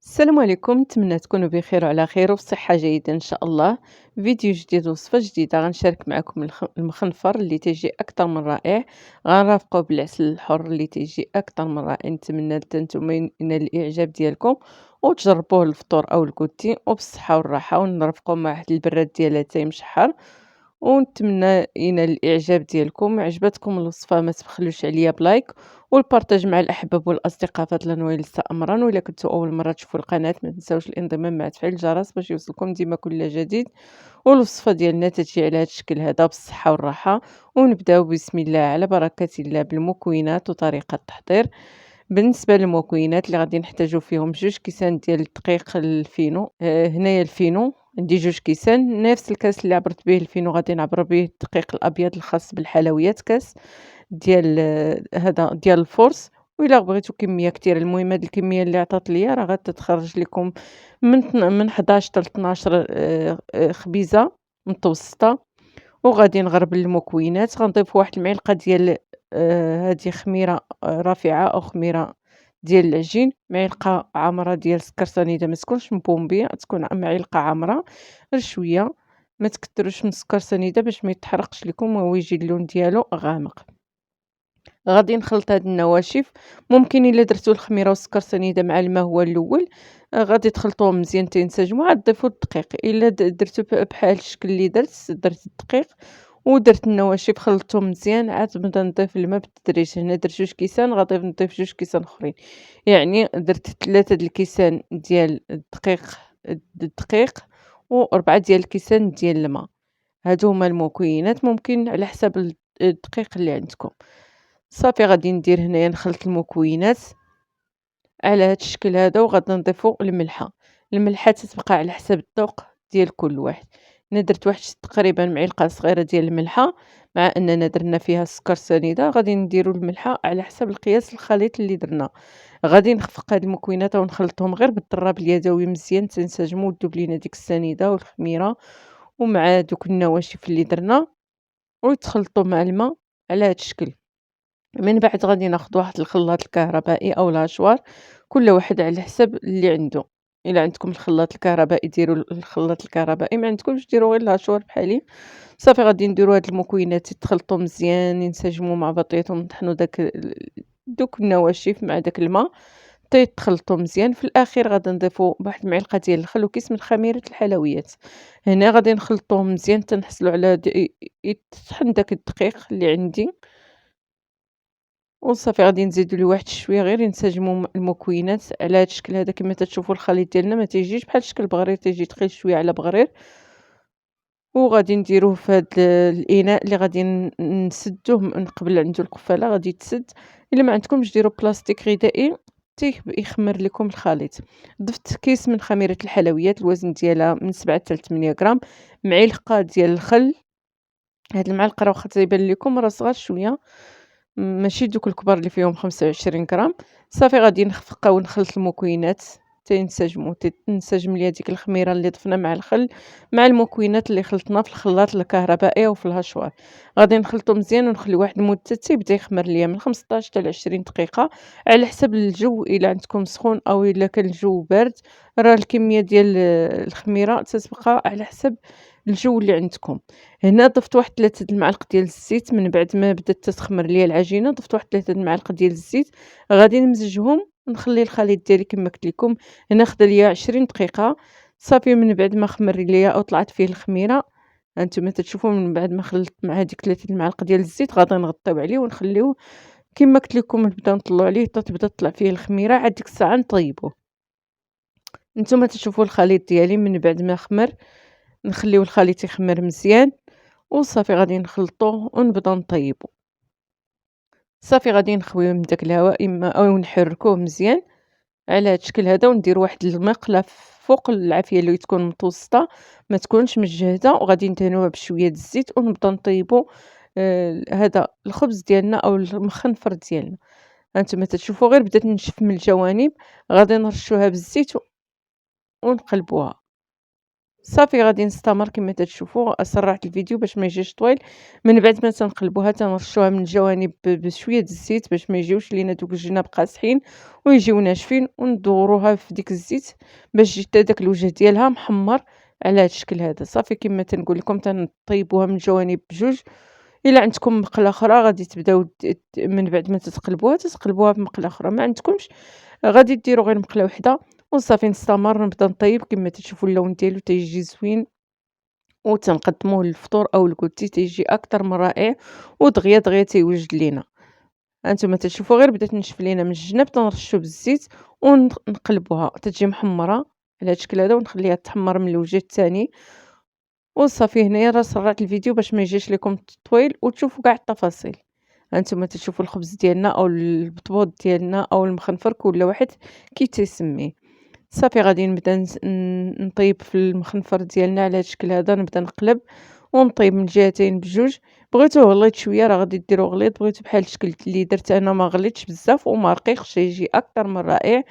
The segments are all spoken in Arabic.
السلام عليكم، نتمنى تكونوا بخير وعلى خير وبصحة جيدة إن شاء الله. فيديو جديد وصفة جديدة غنشارك معكم المخنفر اللي تيجي أكثر من رائع. غنرافقه بالعسل الحر اللي تيجي أكثر من رائع. نتمنى حتى نتوما ينال الإعجاب ديالكم وتجربوه الفطور أو الكوتي وبالصحة والراحة، ونرافقه مع واحد البراد ديال اتاي مشحر، ونتمنى ينال الإعجاب ديالكم. عجبتكم الوصفة ما تبخلوش عليا بلايك والبارطاج مع الأحباب والأصدقاء فضلا وليس أمرا. وإلا كنتوا أول مرة تشوفوا القناة ما تنساوش الانضمام مع تفعيل الجرس باش يوصلكم ديما كل جديد. والوصفة ديالنا تجي على هذا الشكل هذا بالصحة والراحة. ونبداو بسم الله على بركة الله بالمكونات وطريقة التحضير. بالنسبة للمكونات اللي غادي نحتاجو فيهم 2 كيسان ديال الدقيق الفينو. هنايا الفينو عندي 2 كيسان، نفس الكاس اللي عبرت به الفينو غادي نعبر به الدقيق الأبيض الخاص بالحلويات، كاس ديال هذا ديال الفورس. وإلا بغيتو كمية كتيرة، المهم هاد الكمية اللي عطات ليا راه غتتخرج لكم من 11 حتى ل12 خبيزة متوسطة. وغادي نغربل المكونات، غنضيف واحد المعلقة ديال هذه خميرة رافعة أو خميرة ديال العجين، معلقة عامرة ديال السكر سنيدة، ما تكونش مبومبية، تكون معلقة عامرة غير شوية، ما تكتروش من السكر سنيدة باش ما يتحرقش لكم ويجي اللون ديالو غامق. غادي نخلط هاد النواشف، ممكن إلا درتو الخميرة والسكر سنيدة مع الماء هو الأول، غادي تخلطوهم مزيان تينسجموا، عاد ضيفوا الدقيق. إلا درتو بحال الشكل اللي درت الدقيق ودرت النواشف خلطتهم مزيان، عاد نبدا نضيف الماء بالتدريج. هنا درت 2 كيسان، غادي نضيف 2 كيسان أخرين، يعني درت 3 د الكيسان ديال الدقيق و4 ديال الكيسان ديال الماء. هادو هما المكونات، ممكن على حساب الدقيق اللي عندكم. صافي غادي ندير هنايا نخلط المكونات على هاد الشكل هذا، وغادي نضيفو الملحة تتبقى على حساب الذوق ديال كل واحد. انا درت واحد تقريبا معلقة صغيرة ديال الملحة، مع اننا درنا فيها السكر سنيدة غادي نديرو الملحة على حسب القياس الخليط اللي درنا. غادي نخفق هاد المكونات ونخلطهم غير بالضراب اليدوي مزيان تنسجمو وتذوب لينا ديك السنيدة والخميرة ومع دوك النواشف اللي درنا، ويتخلطوا مع الماء على هاد الشكل. من بعد غادي ناخد واحد الخلاط الكهربائي أو الهاشوار، كل واحد على حسب اللي عنده. إلا عندكم الخلاط الكهربائي ديروا الخلاط الكهربائي، ما عندكمش ديروا غير الهاشوار بحالي. صافي غادي نديروا هاد المكونات يتخلطوا مزيان ينسجموا مع بعضياتهم، نطحنوا دوك النواشف مع داك الماء تيتخلطوا مزيان. في الأخير غادي نضيفوا واحد المعلقة ديال الخل وكيس من خميرة الحلويات. هنا غادي نخلطوهم مزيان تنحصلوا على يطحن داك الدقيق اللي عندي. وصافي غادي نزيدو ليه واحد شوية غير ينسجموا المكونات على هاد الشكل هذا. كما تتشوفوا الخليط ديالنا ما تيجيش بحال شكل بغرير، تيجي ثقيل شوية على بغرير. وغادي نديروه في هاد الإناء اللي غادي نسدوه من قبل عنده القفالة غادي تسد. إلا ما عندكمش ديروا بلاستيك غذائي يخمر لكم الخليط. ضفت كيس من خميرة الحلويات الوزن ديالها من 7 حتى 8 غرام، معلقة ديال الخل. هاد المعلقة راه واخا تيبان لكم راه صغار شوية، ماشي دوك الكبار اللي فيهم 25 غرام. صافي غادي نخفق ونخلط المكونات تنسجم ليا ديك الخميرة اللي ضفنا مع الخل مع المكونات اللي خلطنا في الخلاط الكهربائي أو في الهاشوار. غادي نخلطو مزيان ونخلي واحد المدة تيبدا يخمر ليا من 15 حتى ل20 دقيقة على حسب الجو. إلا عندكم سخون أو إلا كان الجو بارد، راه الكمية ديال الخميرة تتبقى على حسب الجو اللي عندكم. هنا ضفت واحد 3 د المعالق ديال الزيت، من بعد ما بدات تتخمر ليا العجينة ضفت واحد 3 د المعالق ديال الزيت. غادي نمزجهم ونخلي الخليط ديالي كما قلت لكم هنا خدا ليا 20 دقيقة. صافي من بعد ما خمر ليا أو طلعت فيه الخميرة، هانتوما تتشوفوا من بعد ما خلطت مع هذيك 3 د المعالق ديال الزيت غادي نغطيو عليه ونخليوه كما قلت لكم. نبداو نطلّعوا عليه حتى تبدا تطلع فيه الخميرة، عاد ديك الساعة نطيبوه. نتوما تشوفوا الخليط ديالي من بعد ما خمر، نخليو الخليط يخمر مزيان وصافي غادي نخلطوه ونبداو نطيبو. صافي غادي نخويوه من داك الهواء إما أو نحركوه مزيان على هاد الشكل هذا، وندير واحد المقلة فوق العافية اللي تكون متوسطة ما تكونش مجهدة، وغادي ندهنوها بشوية د الزيت ونبدا نطيبو هذا الخبز ديالنا أو المخنفر ديالنا. هانتوما تتشوفوا غير بدات تنشف من الجوانب، غادي نرشوها بالزيت ونقلبوها. صافي غادي نستمر كما تتشوفوا سرعت الفيديو باش ما يجيش طويل. من بعد ما تنقلبوها تنرشوها من الجوانب بشويه د الزيت باش ما يجيوش لينا دوك الجناب قاصحين ويجيو ناشفين، وندوروها في ديك الزيت باش يجي حتى داك الوجه ديالها محمر على هاد الشكل هذا. صافي كما تنقول لكم تنطيبوها من الجوانب بجوج. الا عندكم مقله اخرى غادي تبداو من بعد ما تتقلبوها بمقله اخرى، ما عندكمش غادي ديروا غير مقله وحده وصافي. نستمر نبدا نطيب كما تشوفوا اللون ديالو تيجي زوين، وتنقدموه للفطور او الكوتي تيجي اكثر من رائع، ودغيا دغيا تيوجد لينا. هانتوما تشوفوا غير بدات تنشف لينا من الجناب تنرشوا بالزيت ونقلبوها تتجي محمره على هذا الشكل هذا، ونخليها تحمر من الوجه الثاني وصافي. هنايا راه سرعت الفيديو باش ما يجيش لكم طويل وتشوفوا كاع التفاصيل. هانتوما تشوفوا الخبز ديالنا او البطبوط ديالنا او المخنفر كل واحد كي تيسميه. صافي غادي نبدا نطيب في المخنفر ديالنا على هاد الشكل هذا، نبدا نقلب ونطيب من الجهتين بجوج. بغيتوه غليظ شويه راه غادي ديروه غليظ، بغيتو بحال الشكل اللي درت انا ما غليظش بزاف وما رقيقش يجي اكثر من رائع.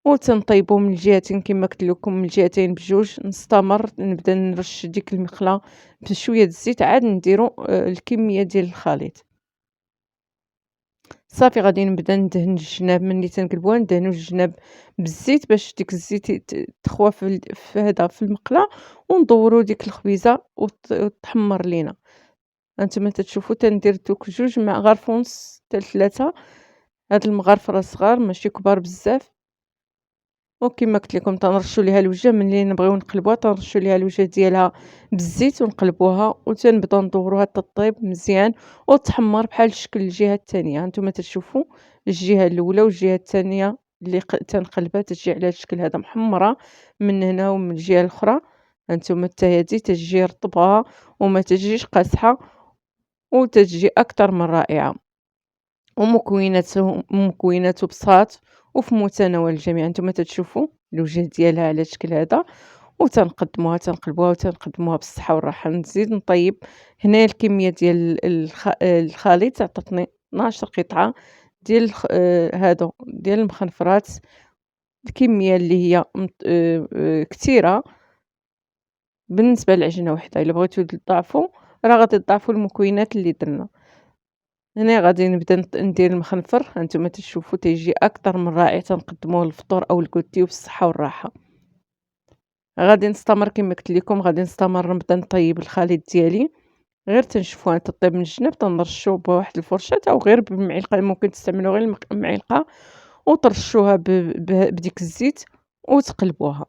وتنطيبو من الجهتين كما قلت لكم من الجهتين بجوج. نستمر نبدا نرش ديك المقله بشويه د الزيت عاد نديرو الكميه ديال الخليط. صافي غادي نبدا ندهن الجناب ملي تنقلبوها ندهنو الجناب بالزيت باش ديك الزيت تخوى في هذا في المقله، وندورو ديك الخبيزه وتحمر لينا. هانتوما تتشوفوا تندير دوك جوج مغارف ونص حتى ل3. هاد المغارف راه صغار ماشي كبار بزاف. وكما قلت لكم تنرشوا ليها الوجه ملي نبغيو نقلبوها تنرشوا ليها الوجه ديالها بالزيت ونقلبوها وتنبداو ندوروها تطيب مزيان وتحمر بحال الشكل الجهه الثانيه. هانتوما تشوفوا الجهه الاولى والجهه الثانيه اللي تنقلبها تجي على الشكل هذا محمره من هنا ومن الجهه الاخرى. هانتوما حتى هذه تجي رطبه وما تجيش قاصحه وتجي اكثر من رائعه، ومكوناته بساط وفي متناول الجميع. نتوما تتشوفوا الوجه ديالها على الشكل هذا، وتنقدموها تنقلبوها وتنقدموها بالصحه والراحه. نزيد نطيب هنا الكميه ديال الخليط عطاتني 12 قطعه ديال هادو ديال المخنفرات، الكميه اللي هي كثيره بالنسبه للعجينه وحده. الا بغيتو تضاعفوا راه غادي تضاعفوا المكونات اللي درنا. هنا غادي نبدا ندير المخنفر. هانتوما تشوفوا تيجي اكثر من رائع، تنقدموه للفطور او الكوتي بالصحه والراحه. غادي نستمر كما قلت لكم غادي نستمر نبدا نطيب الخليط ديالي. غير تنشوفوها تطيب من الجناب تنرشوا بواحد الفرشاه او غير بمعلقه، ممكن تستعملوا غير المعلقه وترشوها بديك الزيت وتقلبوها.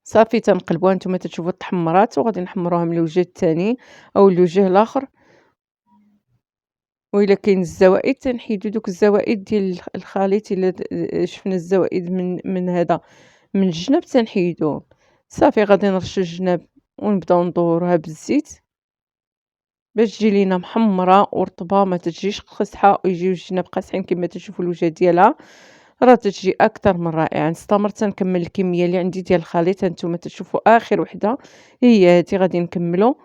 صافي تنقلبوها نتوما تشوفوا تحمرات وغادي نحمروها من الوجه الثاني او الوجه الاخر. وإلا كاين الزوائد تنحيدو دوك الزوائد ديال الخليط. إلا شفنا الزوائد من هذا من الجناب تنحيدوهم. صافي غادي نرشو الجناب ونبداو ندوروها بالزيت باش تجي لينا محمره ورطبه ما تجيش قاصحه ويجيو الجناب قاصحين. كما تشوفوا الوجه ديالها راه تجي اكثر من رائعه. نستمر تنكمل الكميه اللي عندي ديال الخليط. هانتوما تشوفوا اخر وحده هي هذه غادي نكملو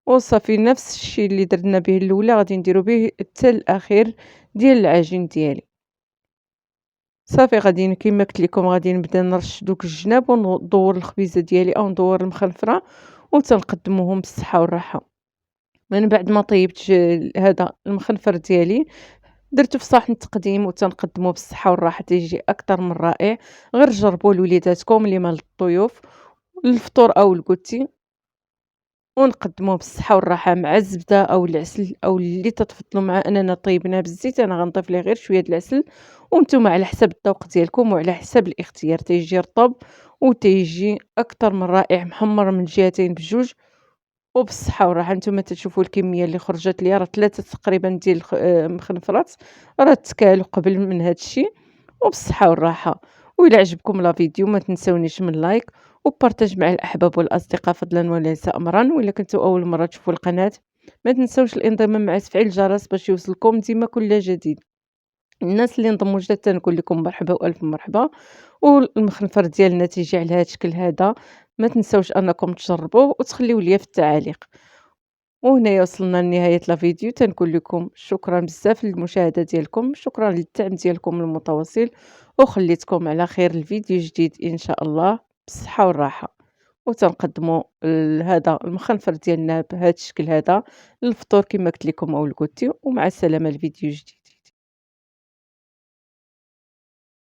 وصافي. نفس الشيء اللي درنا به الاولى غادي نديرو به حتى الاخير ديال العجين ديالي. صافي غادي كما قلت لكم غادي نبدا نرش دوك الجناب وندور الخبيزه ديالي او ندور المخنفره وتنقدموهم بالصحه والراحه. من بعد ما طيبت هذا المخنفر ديالي درته في صحن التقديم وتنقدموه بالصحه والراحه تيجي اكثر من رائع. غير جربوا لوليداتكم اللي مال الضيوف الفطور او الكوتي ونقدموه بالصحة والراحة مع الزبدة أو العسل أو اللي تتفضلوا مع أننا طيبناه بالزيت. أنا غنضيف ليه غير شوية د العسل وانتم على حسب الذوق ديالكم وعلى حسب الاختيار. تيجي رطب وتيجي أكثر من رائع محمر من الجهتين بجوج وبالصحة والراحة. نتوما تشوفوا الكمية اللي خرجت ليا راه 3 تقريبا ديال مخنفرات راه تكالوا قبل من هذا الشيء وبالصحة والراحة. وإلا عجبكم لا فيديو ما تنسونيش من لايك وبارطاج مع الأحباب والأصدقاء فضلا وليس أمرا. وإلا كنتوا أول مرة تشوفوا القناة ما تنسوش الانضمام مع تفعيل الجرس باش يوصلكم ديما كل جديد. الناس اللي انضموا جداد تنقول لكم مرحبا والف مرحبا. والمخنفر ديالنا تيجي على هذا الشكل هذا. ما تنسوش انكم تجربوه وتخليو ليا في التعاليق. وهنايا وصلنا لنهاية الفيديو، تنقول لكم شكرًا بزاف للمشاهدة ديالكم، شكرًا للدعم ديالكم المتواصل، وخليتكم على خير الفيديو جديد إن شاء الله بالصحة والراحة. وتنقدموا هذا المخنفر ديالنا بهذا الشكل هذا للفطور كما قلت لكم أول قلتي، ومع السلامة الفيديو جديد.